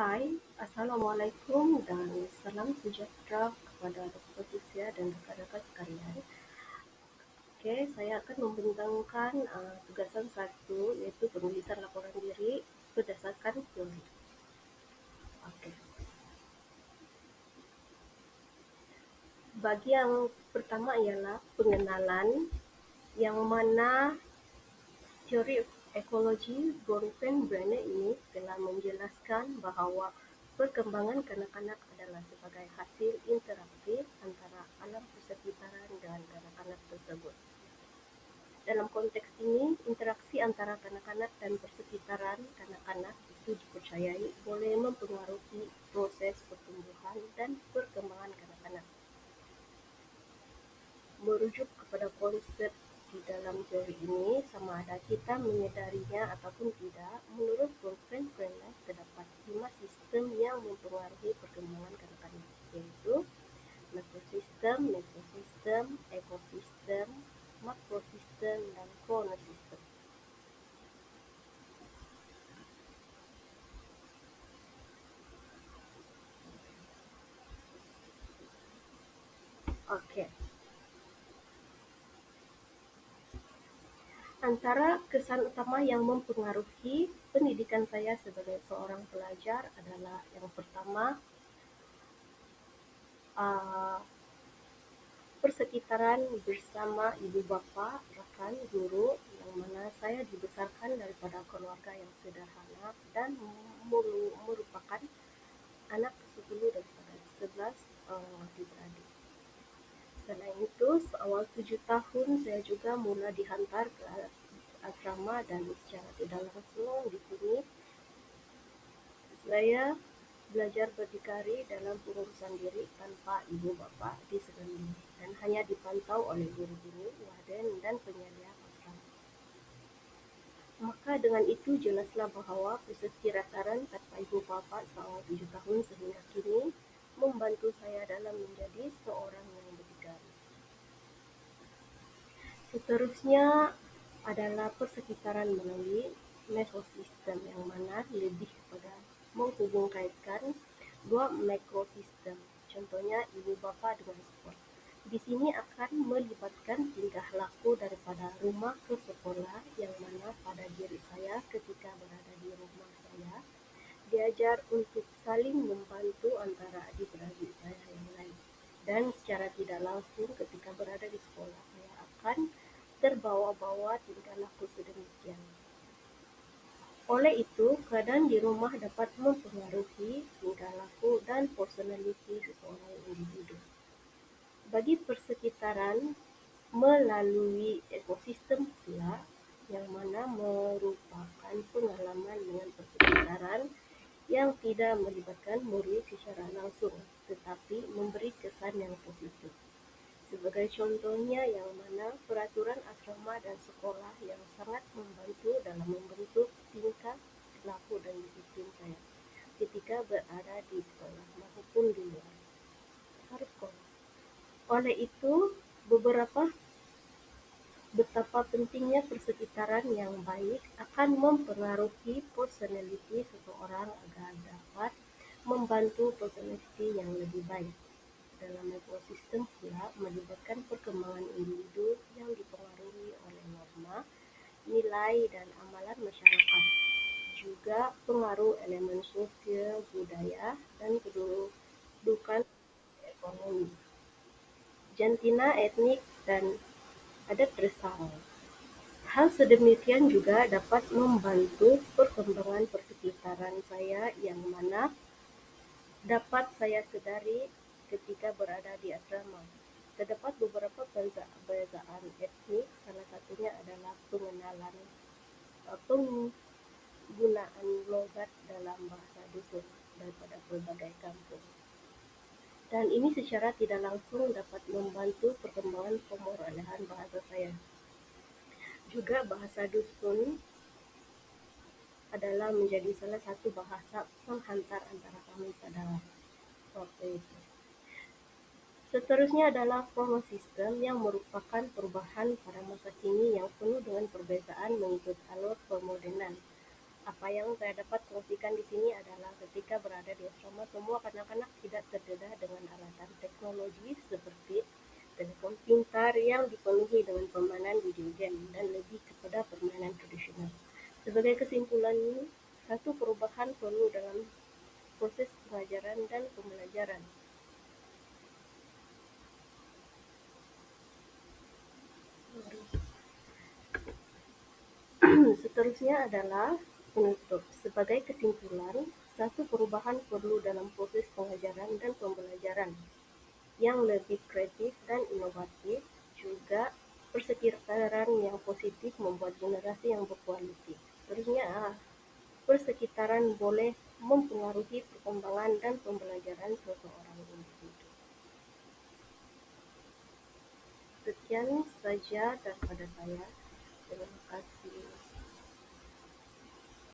Hai, Assalamualaikum dan salam sejahtera kepada Dr. Lucia dan rakan-rakan sekalian. Saya akan membentangkan tugasan satu iaitu penulisan laporan diri berdasarkan teori. Okey. Bagi yang pertama ialah pengenalan yang mana teori ekologi Bronfenbrenner ini telah menjelaskan bahawa perkembangan kanak-kanak adalah sebagai hasil interaksi antara alam persekitaran dan kanak-kanak tersebut. Dalam konteks ini, interaksi antara kanak-kanak dan persekitaran kanak-kanak itu dipercayai boleh mempengaruhi proses pertumbuhan dan perkembangan kanak-kanak. Merujuk kepada konsep di dalam teori ini, sama ada kita menyedarinya ataupun tidak, menurut Bronfenbrenner terdapat 5 sistem yang mempengaruhi perkembangan kanak-kanak, iaitu makrosistem, mikrosistem, ekosistem, makrosistem, dan kronosistem. Okey. Antara kesan utama yang mempengaruhi pendidikan saya sebagai seorang pelajar adalah yang pertama, persekitaran bersama ibu bapa, rakan, guru yang mana saya dibesarkan daripada keluarga yang sederhana dan merupakan anak ke-10 daripada 11 adik-beradik. Selain itu, seawal 7 tahun saya juga mula dihantar ke asrama dan secara tidak langsung di sini saya belajar berdikari dalam pengurusan diri tanpa ibu bapa di sekeliling dan hanya dipantau oleh guru-guru, warden dan penyelia asrama. Maka dengan itu jelaslah bahawa persekitaran tanpa ibu bapa seawal 7 tahun sehingga kini membantu saya dalam menjadi seorang yang berdikari. Seterusnya adalah persekitaran melalui mesosistem yang mana lebih kepada menghubungkaitkan dua mikrosistem, contohnya ibu bapa dengan sekolah. Di sini akan melibatkan tingkah laku daripada rumah ke sekolah yang mana pada diri saya ketika berada di rumah saya diajar untuk saling membantu antara adik-beradik saya yang lain. Dan secara tidak langsung ketika berada di sekolah saya akan terbawa-bawa tingkah laku sedemikian. Oleh itu, keadaan di rumah dapat mempengaruhi tingkah laku dan personaliti seseorang individu. Bagi persekitaran melalui ekosistem pula yang mana merupakan pengalaman dengan persekitaran yang tidak melibatkan murid secara langsung tetapi memberi kesan yang positif. Sebagai contohnya yang mana peraturan asrama dan sekolah yang sangat membantu dalam membentuk tingkah laku dan disiplin saya ketika berada di sekolah maupun di luar sekolah. Oleh itu, betapa pentingnya persekitaran yang baik akan mempengaruhi personaliti seseorang agar dapat membantu personaliti yang lebih baik. Dalam ekosistem pula melibatkan perkembangan individu yang dipengaruhi oleh norma, nilai dan amalan masyarakat. Juga pengaruh elemen sosial, budaya dan kedudukan ekonomi, jantina etnik dan adat bersama. Hal sedemikian juga dapat membantu perkembangan persekitaran saya yang mana dapat saya sedari ketika berada di asrama. Terdapat beberapa perbezaan etnik, salah satunya adalah penggunaan logat dalam bahasa dusun daripada pelbagai kampung. Dan ini secara tidak langsung dapat membantu perkembangan pemerolehan bahasa saya. Juga bahasa dusun adalah menjadi salah satu bahasa penghantar antara kami pada waktu itu. Seterusnya adalah kronosistem yang merupakan perubahan pada masa kini yang penuh dengan perbezaan mengikut alur permodernan. Apa yang saya dapat kongsikan di sini adalah ketika berada di asrama, semua kanak-kanak tidak terdedah dengan alatan teknologi seperti telepon pintar yang dipenuhi dengan permainan video game dan lebih kepada permainan tradisional. Sebagai kesimpulan, satu perubahan perlu dalam proses pengajaran dan pembelajaran. Seterusnya adalah penutup. Sebagai kesimpulan, satu perubahan perlu dalam proses pengajaran dan pembelajaran yang lebih kreatif dan inovatif, juga persekitaran yang positif membuat generasi yang berkualitas. Seterusnya, persekitaran boleh mempengaruhi perkembangan dan pembelajaran seseorang individu. Sekian saja daripada saya. Terima kasih.